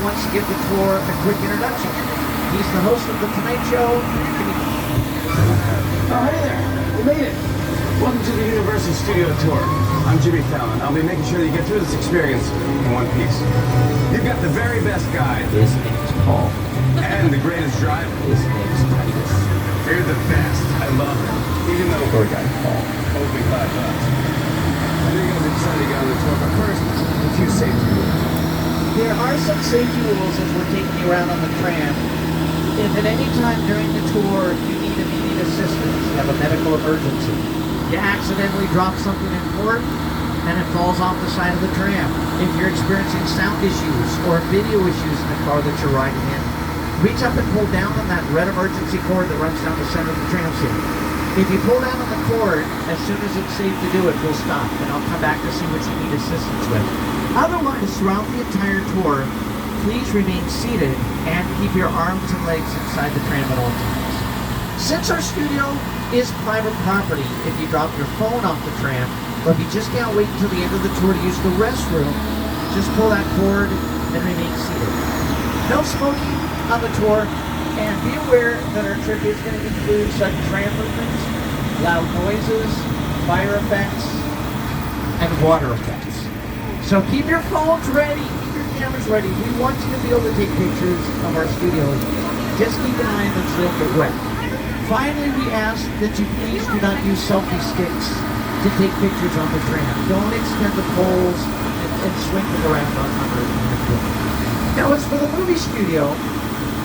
wants to give the tour a quick introduction. He's the host of The Tonight Show. Oh, hey there. You made it. Welcome to the Universal Studio Tour. I'm Jimmy Fallon. I'll be making sure that you get through this experience in one piece. You've got the very best guide. His name's Paul. And the greatest driver. His name's Titus. You're the best. I love it. Even though Poor guy, Paul. only $5. I know you guys are excited to get on the tour, but first, a few safety rules. There are some safety rules as we're taking you around on the tram. If at any time during the tour you need immediate assistance, you have a medical emergency, you accidentally drop something important and it falls off the side of the tram, if you're experiencing sound issues or video issues in the car that you're riding in, reach up and pull down on that red emergency cord that runs down the center of the tram seat. If you pull down on the cord, as soon as it's safe to do it, we'll stop and I'll come back to see what you need assistance with. Otherwise, throughout the entire tour, please remain seated and keep your arms and legs inside the tram at all times. Since our studio is private property, if you drop your phone off the tram, or if you just can't wait until the end of the tour to use the restroom, just pull that cord and remain seated. No smoking on the tour, and be aware that our trip is going to include sudden tram movements, loud noises, fire effects, and water effects. So keep your phones ready, keep your cameras ready. We want you to be able to take pictures of our studios. Just keep an eye on them so they don't get wet. Finally, we ask that you please do not use selfie sticks to take pictures on the tram. Don't extend the poles and swing them around on the tram. Now, as for the movie studio,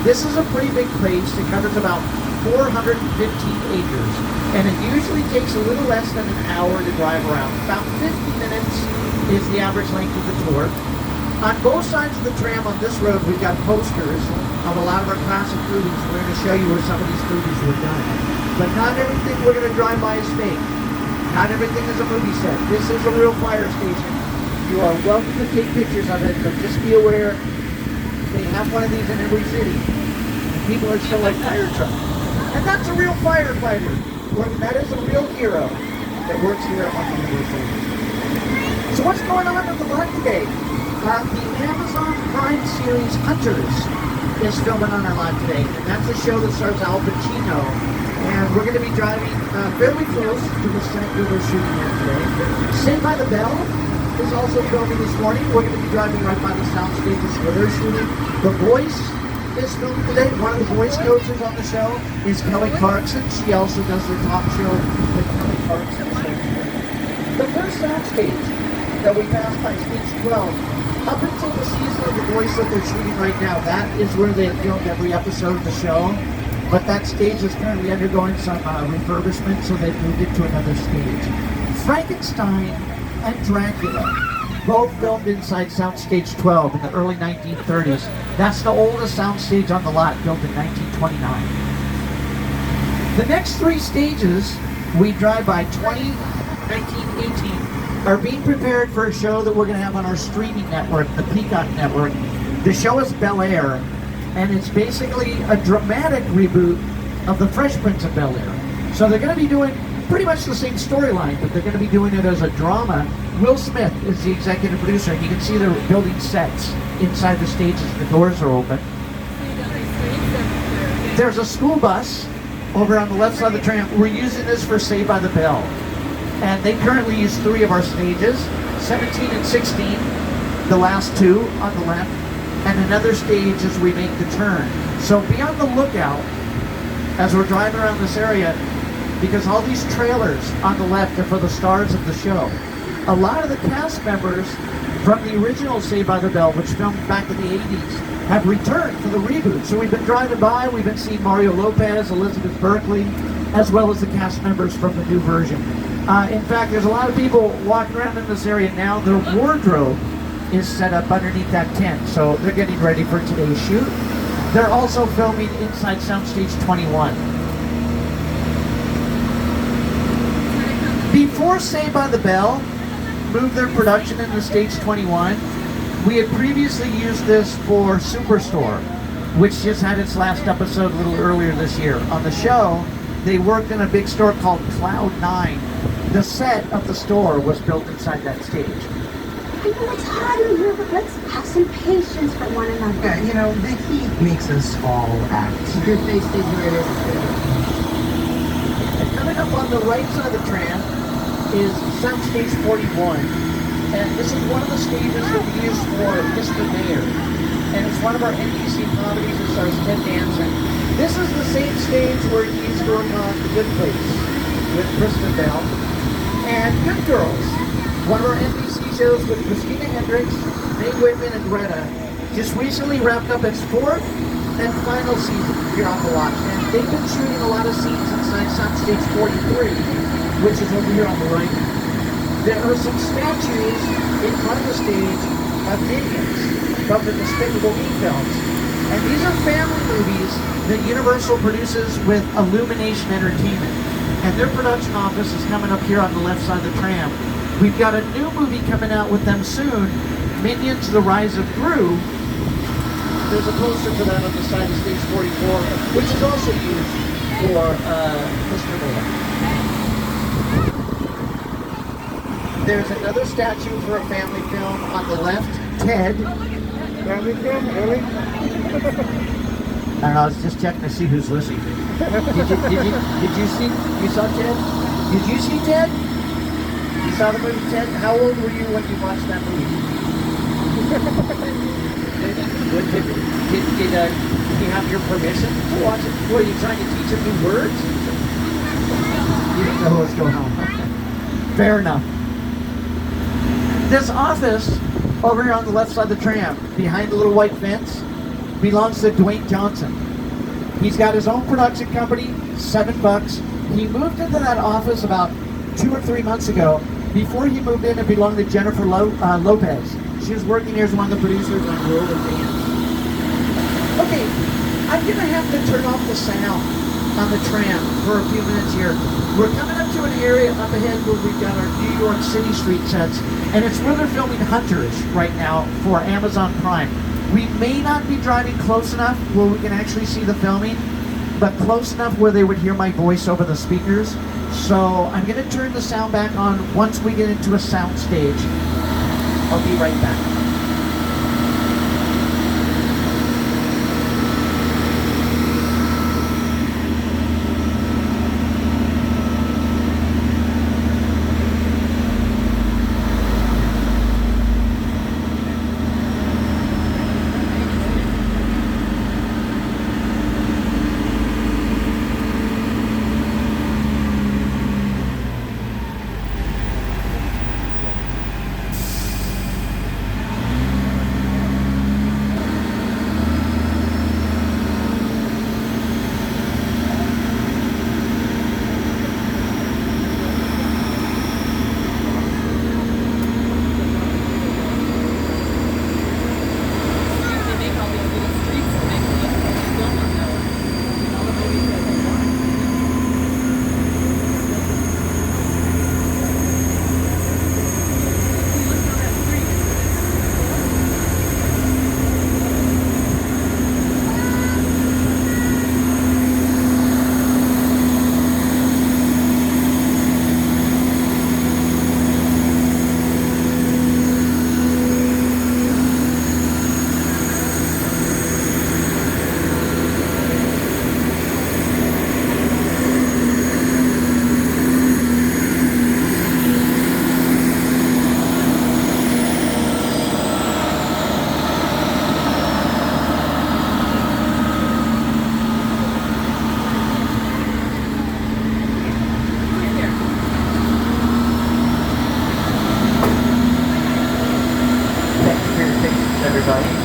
this is a pretty big place. It covers about 415 acres, and it usually takes a little less than an hour to drive around. About 50 minutes is the average length of the tour. On both sides of the tram on this road, we've got posters of a lot of our classic movies. We're going to show you where some of these movies were done. But not everything we're going to drive by is fake. Not everything is a movie set. This is a real fire station. You are welcome to take pictures of it, but just be aware they have one of these in every city. People are still like fire truck. And that's a real firefighter. That is a real hero that works here on Universal. So what's going on the lot today? The Amazon Prime series Hunters is filming on our lot today. And that's a show that stars Al Pacino. And we're going to be driving fairly close to the set where we're shooting at today. Saved by the Bell is also filming this morning. We're going to be driving right by the sound stages where they're shooting. The Voice is filming today. One of the voice coaches on the show is Kelly Clarkson. She also does her talk show with Kelly Clarkson. The first soundstage that we passed by stage 12, up until the season of The Voice that they're shooting right now, that is where they filmed every episode of the show. But that stage is currently undergoing some refurbishment, so they've moved it to another stage. Frankenstein and Dracula both filmed inside Soundstage 12 in the early 1930s. That's the oldest soundstage on the lot, built in 1929. The next three stages we drive by 20, 19, 18 are being prepared for a show that we're going to have on our streaming network, the Peacock Network. The show is Bel Air, and it's basically a dramatic reboot of The Fresh Prince of Bel Air. So they're going to be doing pretty much the same storyline, but they're going to be doing it as a drama. Will Smith is the executive producer, and you can see they're building sets inside the stages. The doors are open. There's a school bus over on the left side of the tram. We're using this for Saved by the Bell. And they currently use 3 of our stages, 17 and 16, the last 2 on the left, and another stage as we make the turn. So be on the lookout as we're driving around this area, because all these trailers on the left are for the stars of the show. A lot of the cast members from the original Saved by the Bell, which filmed back in the 80s, have returned for the reboot. So we've been driving by, we've been seeing Mario Lopez, Elizabeth Berkley, as well as the cast members from the new version. In fact, there's a lot of people walking around in this area now. Their wardrobe is set up underneath that tent, so they're getting ready for today's shoot. They're also filming inside Soundstage 21. Before Saved by the Bell moved their production into Stage 21, we had previously used this for Superstore, which just had its last episode a little earlier this year. On the show, they worked in a big store called Cloud 9. The set of the store was built inside that stage. know, it's hot in here, but let's have some patience for one another. Yeah, you know, the heat makes us all act. Your face stays where it is. And coming up on the right side of the tram is Soundstage 41. And this is one of the stages that we use for Mr. Mayor. And it's one of our NBC comedies that stars Ted Danson. This is the same stage where he's going on The Good Place with Kristen Bell. And Good Girls, one of our NBC shows with Christina Hendricks, Mae Whitman, and Greta, just recently wrapped up its fourth and final season here on the lot. And they've been shooting a lot of scenes inside Soundstage 43, which is over here on the right. There are some statues in front of the stage of minions from the Despicable Me films. And these are family movies that Universal produces with Illumination Entertainment. And their production office is coming up here on the left side of the tram. We've got a new movie coming out with them soon, Minions: The Rise of Gru. There's a poster for that on the side of stage 44, which is also used for Mr. Mayor. There's another statue for a family film on the left, Ted. Family film, really? I don't know, I was just checking to see who's listening. Did you see, you saw Ted? Did you see Ted? You saw the movie Ted? How old were you when you watched that movie? Did he have your permission to watch it? Were you trying to teach him new words? You didn't know what was going on. Fair enough. This office over here on the left side of the tram, behind the little white fence, belongs to Dwayne Johnson. He's got his own production company, $7. He moved into that office about 2 or 3 months ago. Before he moved in, it belonged to Jennifer Lopez. She was working here as one of the producers on World of Dance. Okay, I'm gonna have to turn off the sound on the tram for a few minutes here. We're coming up to an area up ahead where we've got our New York City street sets, and it's where they're filming Hunters right now for Amazon Prime. We may not be driving close enough where we can actually see the filming, but close enough where they would hear my voice over the speakers. So I'm gonna turn the sound back on once we get into a sound stage. I'll be right back.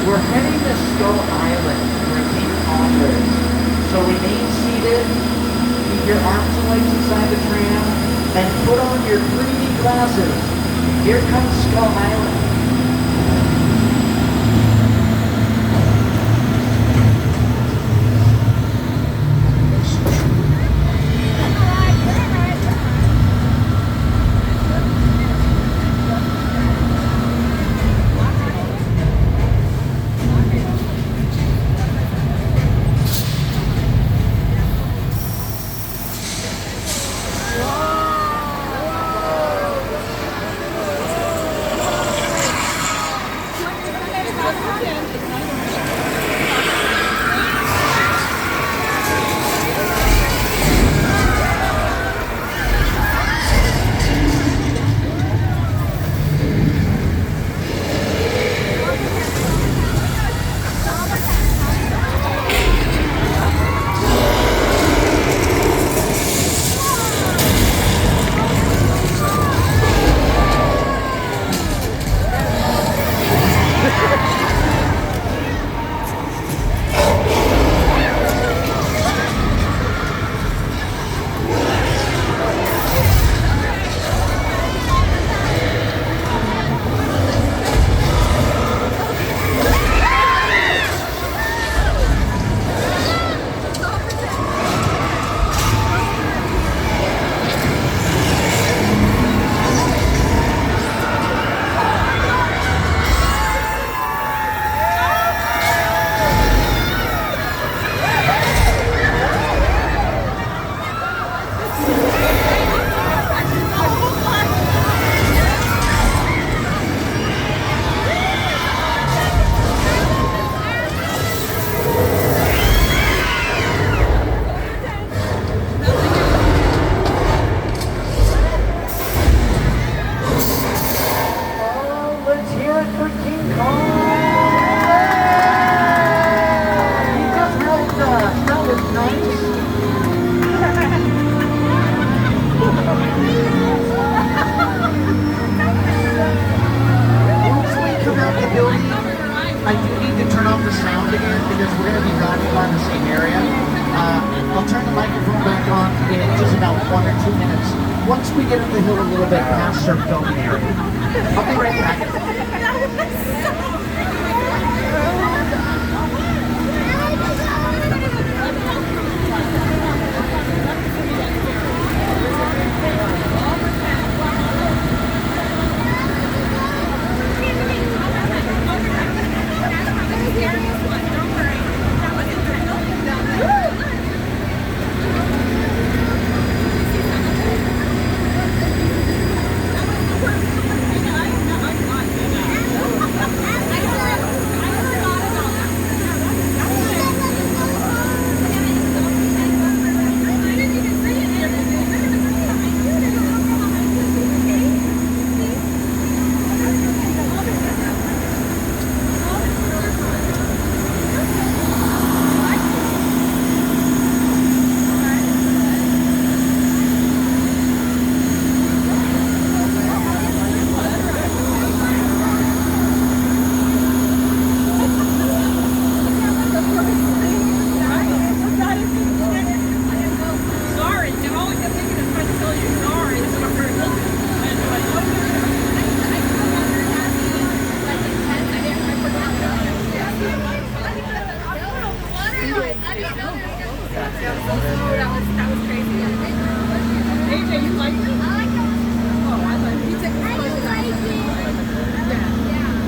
We're heading to Skull Island where King Kong lives. So remain seated, keep your arms and legs inside the tram, and put on your 3D glasses. Here comes Skull Island. sound again because we're going to be driving by the same area. I'll turn the microphone back on in just about 1 or 2 minutes. Once we get up the hill a little bit past our filming area. I'll be right back. That was crazy. AJ, you liked it? Oh, I liked it.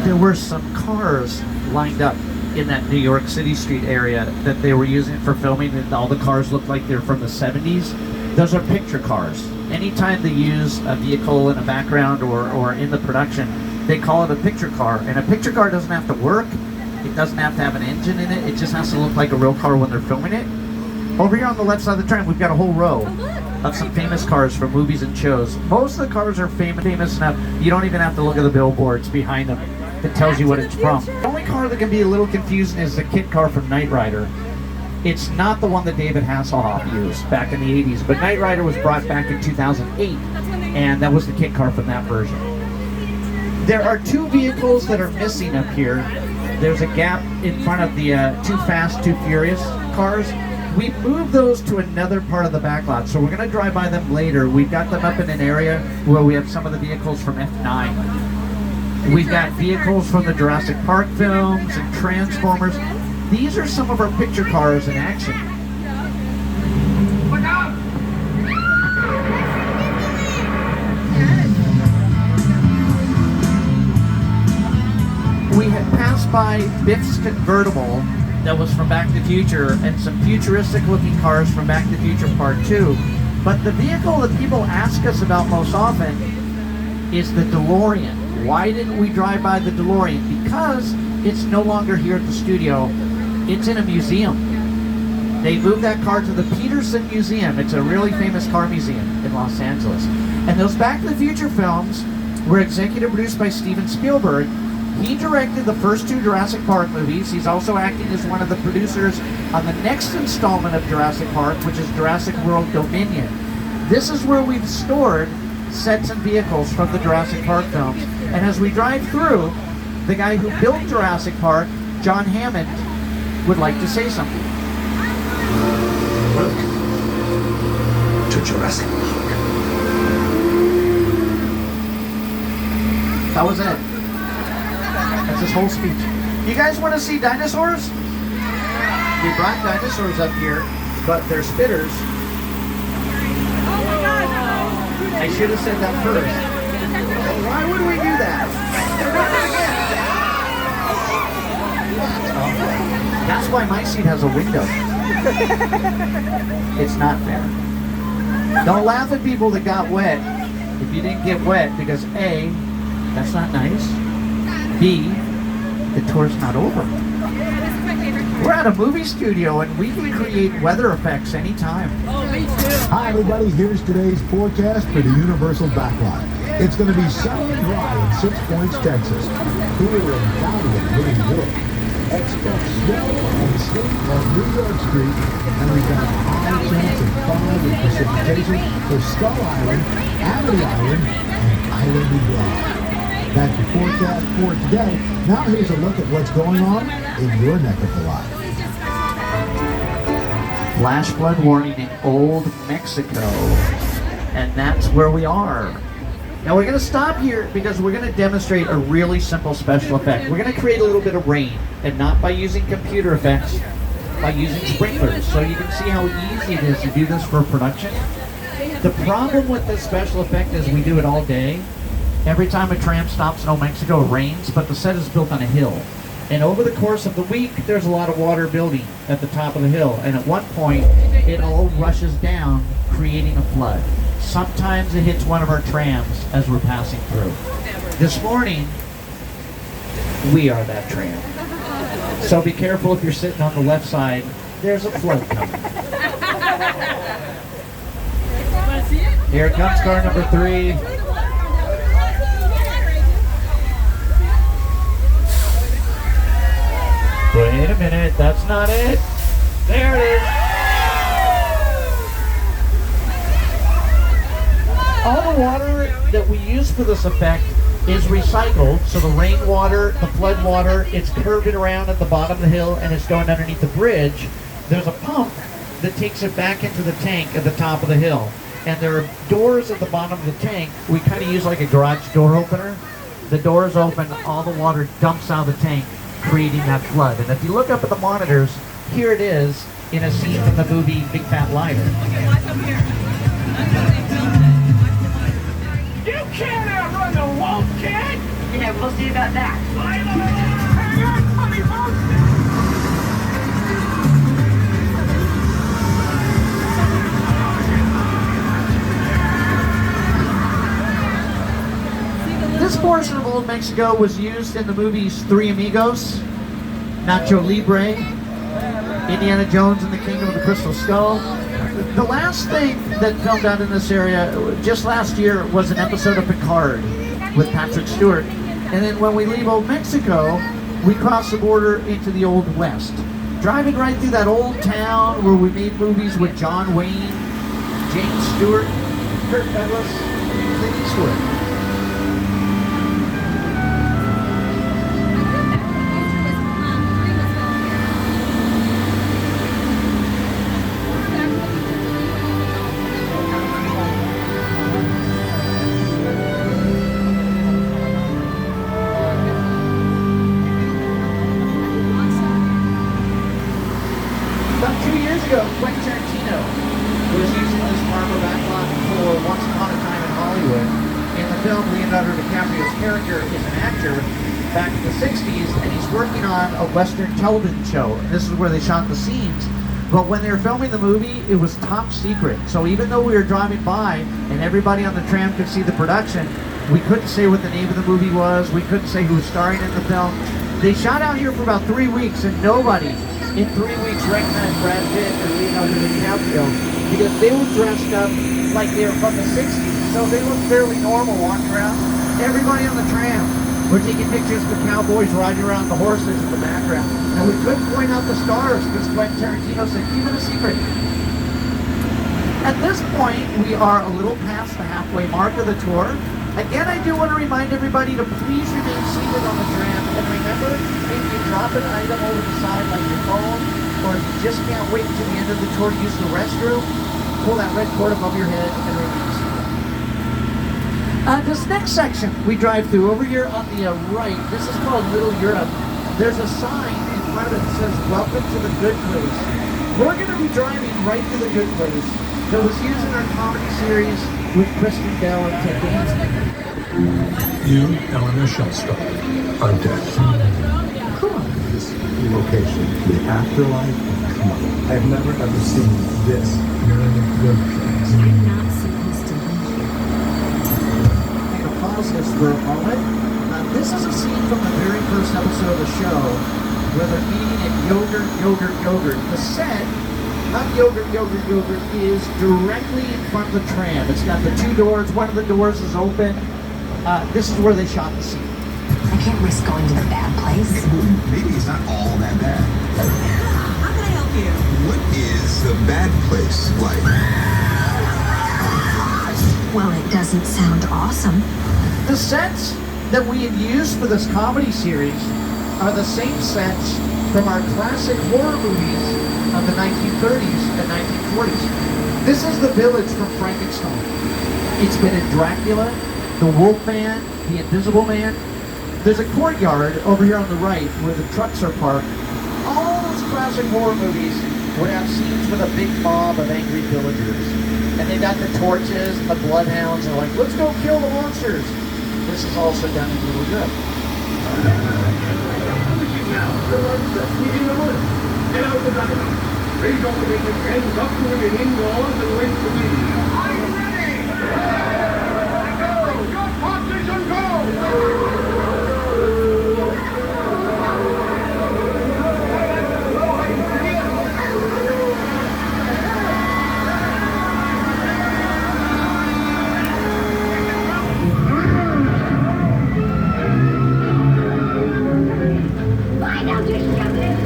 There were some cars lined up in that New York City street area that they were using for filming, and all the cars looked like they're from the 70s. Those are picture cars. Anytime they use a vehicle in a background or in the production, they call it a picture car. And a picture car doesn't have to work. It doesn't have to have an engine in it. It just has to look like a real car when they're filming it. Over here on the left side of the train, we've got a whole row of some famous cars from movies and shows. Most of the cars are famous enough, you don't even have to look at the billboards behind them. It tells you what it's from. The only car that can be a little confusing is the kit car from Knight Rider. It's not the one that David Hasselhoff used back in the 80s, but Knight Rider was brought back in 2008, and that was the kit car from that version. There are two vehicles that are missing up here. There's a gap in front of the Too Fast, Too Furious cars. We moved those to another part of the back lot, so we're going to drive by them later. We've got them up in an area where we have some of the vehicles from F9. We've got vehicles from the Jurassic Park films and Transformers. These are some of our picture cars in action. Look out! We had passed by Biff's convertible that was from Back to the Future and some futuristic looking cars from Back to the Future Part 2. But the vehicle that people ask us about most often is the DeLorean. Why didn't we drive by the DeLorean? Because it's no longer here at the studio. It's in a museum. They moved that car to the Peterson Museum. It's a really famous car museum in Los Angeles. And those Back to the Future films were executive produced by Steven Spielberg. He directed the first two Jurassic Park movies. He's also acting as one of the producers on the next installment of Jurassic Park, which is Jurassic World Dominion. This is where we've stored sets and vehicles from the Jurassic Park films. And as we drive through, the guy who built Jurassic Park, John Hammond, would like to say something. Welcome to Jurassic Park. That was it. That's his whole speech. You guys want to see dinosaurs? We brought dinosaurs up here, but they're spitters. Oh my God! I should have said that first. Why would we do that? Oh, that's why my seat has a window. It's not fair. Don't laugh at people that got wet if you didn't get wet, because A, that's not nice. B, the tour's not over. This is my favorite part. We're at a movie studio and we can create weather effects anytime. Oh, me too. Hi everybody, here's today's forecast for the Universal Backlot. It's going to be sunny and dry in 6 Points, Texas. Cool and cloudy in Living Wood. Expect snow and sleet on New York Street. And we've got a high chance of fog and precipitation for Skull Island, Amity Island, and Island of Blah. That's your forecast for today. Now here's a look at what's going on in your neck of the line. Flash flood warning in Old Mexico. And that's where we are. Now we're going to stop here because we're going to demonstrate a really simple special effect. We're going to create a little bit of rain, and not by using computer effects, by using sprinklers. So you can see how easy it is to do this for production. The problem with this special effect is we do it all day. Every time a tram stops in Old Mexico, it rains, but the set is built on a hill. And over the course of the week, there's a lot of water building at the top of the hill. And at one point, it all rushes down, creating a flood. Sometimes it hits one of our trams as we're passing through. This morning, we are that tram. So be careful if you're sitting on the left side. There's a flood coming. Here comes car number 3. Wait a minute, that's not it. There it is. All the water that we use for this effect is recycled. So the rainwater, the flood water, it's curving around at the bottom of the hill and it's going underneath the bridge. There's a pump that takes it back into the tank at the top of the hill. And there are doors at the bottom of the tank. We kind of use like a garage door opener. The doors open, all the water dumps out of the tank, creating that flood. And if you look up at the monitors, here it is in a scene from the movie Big Fat Liar. Okay, watch up here. That's how they filmed it. You can't outrun the wolf, kid! Yeah, we'll see about that. Hang on, funny folks! This portion of Old Mexico was used in the movies Three Amigos, Nacho Libre, Indiana Jones and the Kingdom of the Crystal Skull. The last thing that filmed out in this area, just last year, was an episode of Picard with Patrick Stewart. And then when we leave Old Mexico, we cross the border into the Old West. Driving right through that old town where we made movies with John Wayne, James Stewart, Kirk Douglas, Clint Eastwood. About 2 years ago, Quentin Tarantino was using this harbor backlot for Once Upon a Time in Hollywood. In the film, Leonardo DiCaprio's character is an actor back in the 60s, and he's working on a Western television show. And this is where they shot the scenes. But when they were filming the movie, it was top secret. So even though we were driving by and everybody on the tram could see the production, we couldn't say what the name of the movie was. We couldn't say who was starring in the film. They shot out here for about 3 weeks, and nobody in 3 weeks recognized Brad Pitt or Leonardo DiCaprio because they were dressed up like they were from the 60s. So they looked fairly normal walking around. Everybody on the tram were taking pictures with cowboys riding around the horses in the background. And we couldn't point out the stars because Quentin Tarantino said, keep it a secret. At this point, we are a little past the halfway mark of the tour. Again, I do want to remind everybody to please remain seated on the tram. And remember, if you drop an item over the side like your phone, or if you just can't wait until the end of the tour to use the restroom, pull that red cord above your head and remain seated. This next section we drive through, over here on the right, this is called Little Europe. There's a sign in front of it that says, welcome to the good place. We're going to be driving right to the good place that was used in our comedy series with Kristen Bell and Ted Danson. You, Eleanor Shellstock, are dead. Come on, this location, the afterlife. Come on, I've never ever seen this. You're in a good place. I'm not supposed to be here. I'm going to pause this for a moment. This is a scene from the very first episode of the show where they're eating at Yogurt, Yogurt, Yogurt. The set, not Yogurt, Yogurt, Yogurt, is directly in front of the tram. It's got the 2 doors. One of the doors is open. This is where they shot the scene. I can't risk going to the bad place. Maybe it's not all that bad. How can I help you? What is the bad place like? Well, it doesn't sound awesome. The sets that we had used for this comedy series are the same sets from our classic horror movies of the 1930s and 1940s. This is the village from Frankenstein. It's been in Dracula, the Wolfman, the Invisible Man. There's a courtyard over here on the right where the trucks are parked. All those classic horror movies would have scenes with a big mob of angry villagers. And they got the torches and the bloodhounds. They're like, let's go kill the monsters. This is also done really good. Get out the balcony. Raise all the vacant hands up to remain indoors and wait for me. I'm ready! Go! Your position, go! Find out your shouting.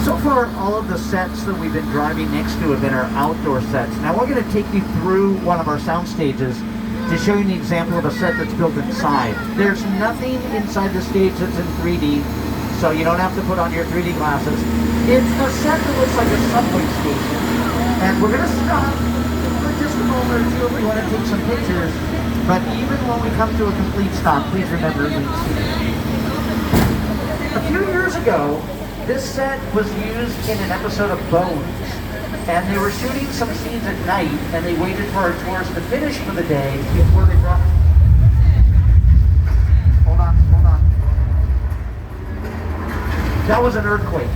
So far, all of the sets that we've been driving next to have been our outdoor sets. Now we're going to take you through one of our sound stages to show you an example of a set that's built inside. There's nothing inside the stage that's in 3D, so you don't have to put on your 3D glasses. It's a set that looks like a subway station. And we're going to stop for just a moment or two if we want to take some pictures. But even when we come to a complete stop, please remember it means a few years ago, this set was used in an episode of Bones, and they were shooting some scenes at night, and they waited for our tours to finish for the day before they brought... Hold on. That was an earthquake.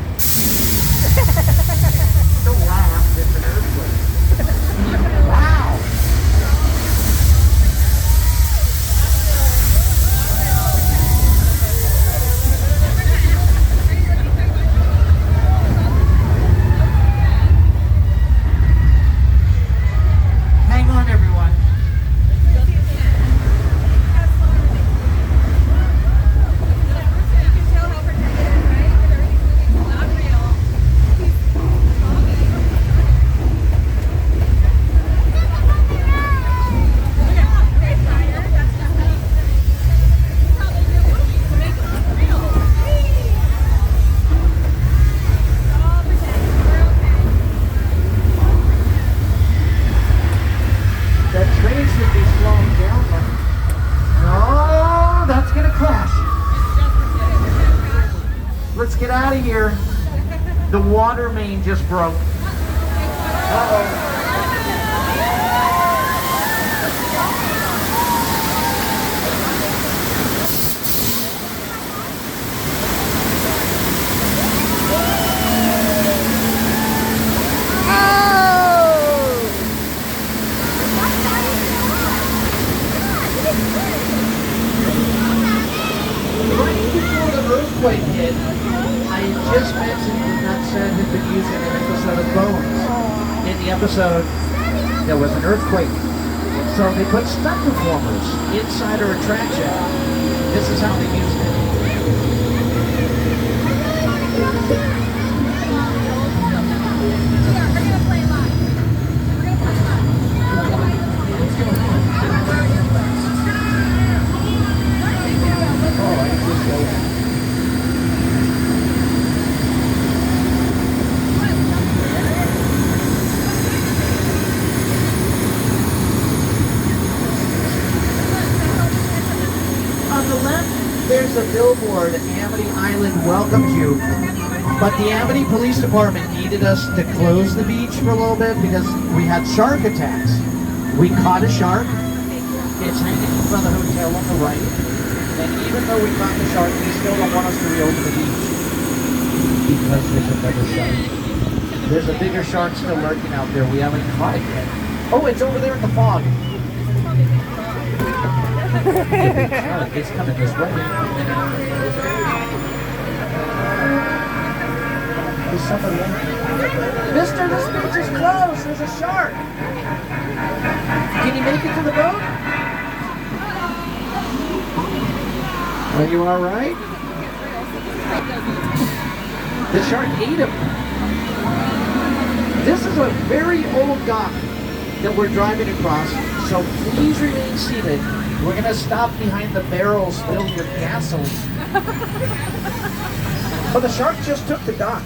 Don't laugh, it's an earthquake. Wow! Hang on, everyone. That train should be slowing down. No, that's gonna crash. Let's get out of here. The water main just broke. Uh-oh. Right before the earthquake hit, I just mentioned that set had been used in an episode of Bones. In the episode, there was an earthquake. So they put stunt performers inside our attraction. This is how they used it. On the left, there's a billboard. Amity Island welcomes you. But the Amity Police Department needed us to close the beach for a little bit because we had shark attacks. We caught a shark. It's hanging in front of the hotel on the right. And even though we caught the shark, they still don't want us to reopen the beach. Because there's another shark. There's a bigger shark still lurking out there. We haven't caught it yet. Oh, it's over there in the fog. It's coming this way. There's somebody in there. Mister, this beach is closed. There's a shark. Can you make it to the boat? Are you all right? The shark ate him. This is a very old dock. that we're driving across, so please remain seated. We're going to stop behind the barrels filled with gasoline. But the shark just took the dock.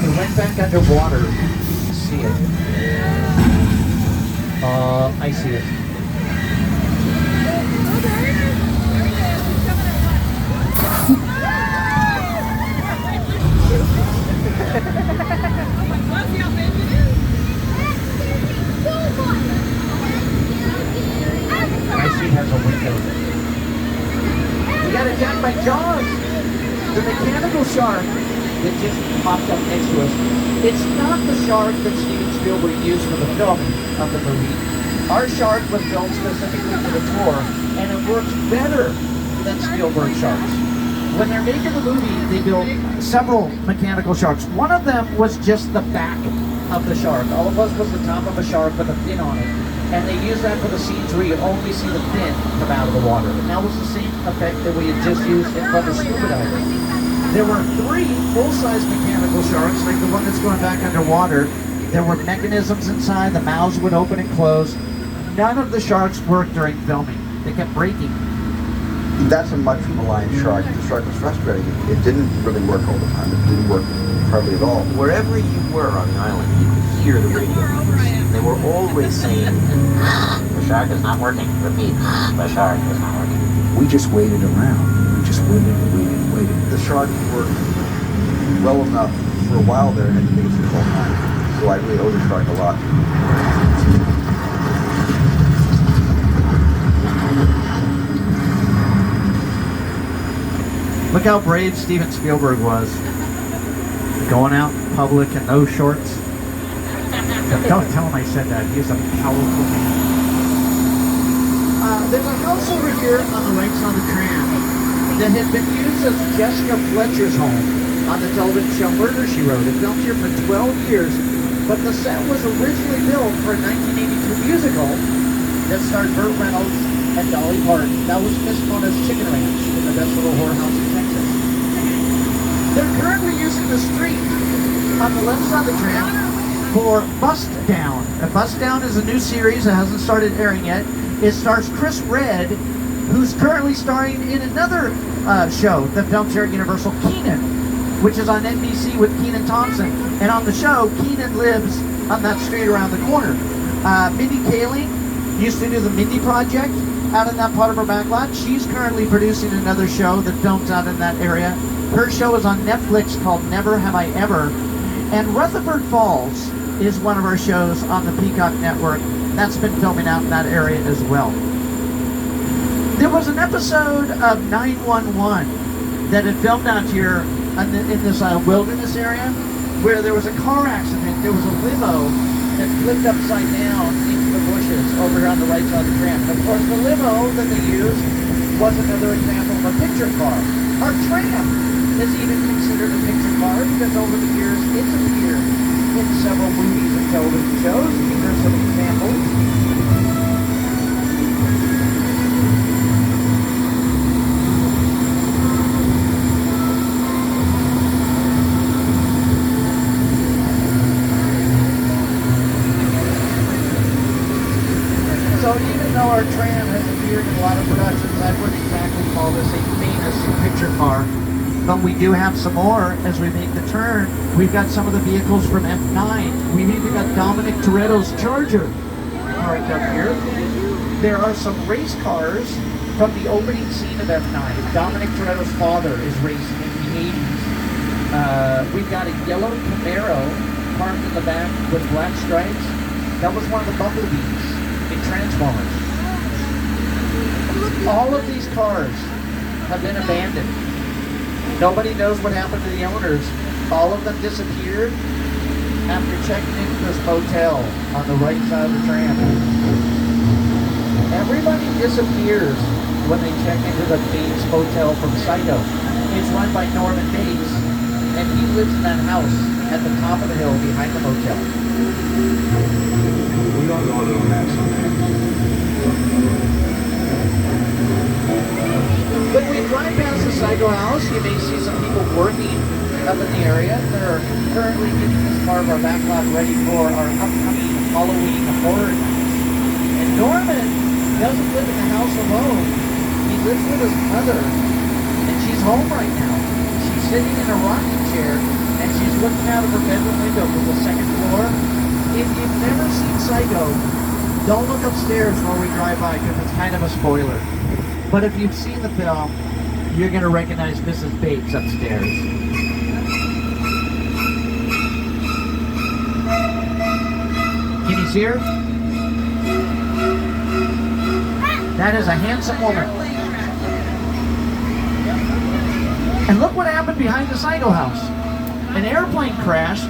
It went back underwater. See it. I see it. My seat has a window. We got attacked by Jaws, the mechanical shark that just popped up next to us. It's not the shark that Steven Spielberg used for the film of the movie. Our shark was built specifically for the tour, and it works better than Spielberg sharks. When they're making the movie, they built several mechanical sharks. One of them was just the back of the shark. All it was the top of a shark with a fin on it. And they used that for the scenes where you only see the fin come out of the water. And that was the same effect that we had just used in front of scuba divers. There were 3 full-size mechanical sharks, like the one that's going back underwater. There were mechanisms inside, the mouths would open and close. None of the sharks worked during filming. They kept breaking. That's a much maligned shark. The shark was frustrating. It didn't really work all the time. It didn't work hardly at all. Wherever you were on the island, you could hear the radio meters. They were always saying, the shark is not working. Repeat, the shark is not working. We just waited around. We just waited and waited and waited. The shark worked well enough for a while there, and I think it's the whole time. So I really owe the shark a lot. Look how brave Steven Spielberg was. Going out in public in those shorts. Don't tell him I said that. He's a powerful man. There's a house over here on the right side of the tram that had been used as Jessica Fletcher's home on the television show Murder, She Wrote. It filmed here for 12 years, but the set was originally built for a 1982 musical that starred Burt Reynolds and Dolly Parton. That was Miss Chicken Ranch in the best little whorehouse in Texas. They're currently using the street on the left side of the tram for Bust Down. Bust Down is a new series that hasn't started airing yet. It stars Chris Redd, who's currently starring in another show that films here at Universal, Kenan, which is on NBC with Kenan Thompson. And on the show, Kenan lives on that street around the corner. Mindy Kaling used to do the Mindy Project out in that part of her back lot. She's currently producing another show that films out in that area. Her show is on Netflix called Never Have I Ever. And Rutherford Falls is one of our shows on the Peacock Network. That's been filming out in that area as well. There was an episode of 911 that had filmed out here in this wilderness area where there was a car accident. There was a limo that flipped upside down into the bushes over here on the right side of the tram. Of course, the limo that they used was another example of a picture car. Our tram is even considered a picture car because over the years it's appeared in several movies and television shows. These are some examples. So even though our tram has appeared in a lot of productions, I wouldn't exactly call this a famous picture car. But we do have some more as we make the turn. We've got some of the vehicles from F9. We've even got Dominic Toretto's Charger parked up here. There are some race cars from the opening scene of F9. Dominic Toretto's father is racing in the 80s. We've got a yellow Camaro parked in the back with black stripes. That was one of the Bumblebees in Transformers. All of these cars have been abandoned. Nobody knows what happened to the owners. All of them disappeared after checking into this motel on the right side of the tram. Everybody disappears when they check into the Bates Motel from Psycho. It's run by Norman Bates, and he lives in that house at the top of the hill behind the motel. We all know a little mess on there. When we drive past the Psycho house, you may see some people working up in the area. They're currently getting this part of our backlot ready for our upcoming Halloween horror night. And Norman doesn't live in the house alone. He lives with his mother, and she's home right now. She's sitting in a rocking chair, and she's looking out of her bedroom window from the second floor. If you've never seen Psycho, don't look upstairs while we drive by because it's kind of a spoiler. But if you've seen the film, you're going to recognize Mrs. Bates upstairs. Can you see her? That is a handsome woman. And look what happened behind the Psycho house. An airplane crashed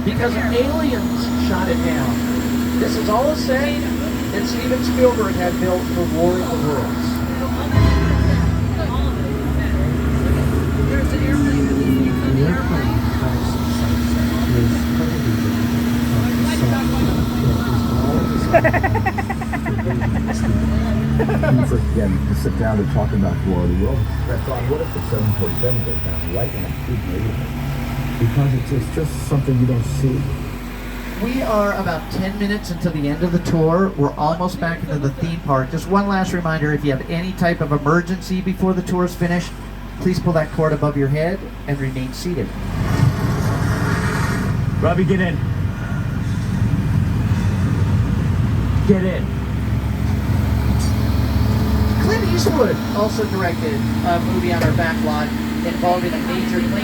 because aliens shot it down. This is all a set that Steven Spielberg had built for War of the Worlds. There's an airplane that leads on the airplane. Again, to sit down and talk about War of the Worlds. What if the 747 goes down right in a big neighborhood? Because it's just something you don't see. We are about 10 minutes into the end of the tour. We're almost back into the theme park. Just one last reminder, if you have any type of emergency before the tour is finished, please pull that cord above your head and remain seated. Robbie, get in. Get in. Clint Eastwood also directed a movie on our backlot involving a major plane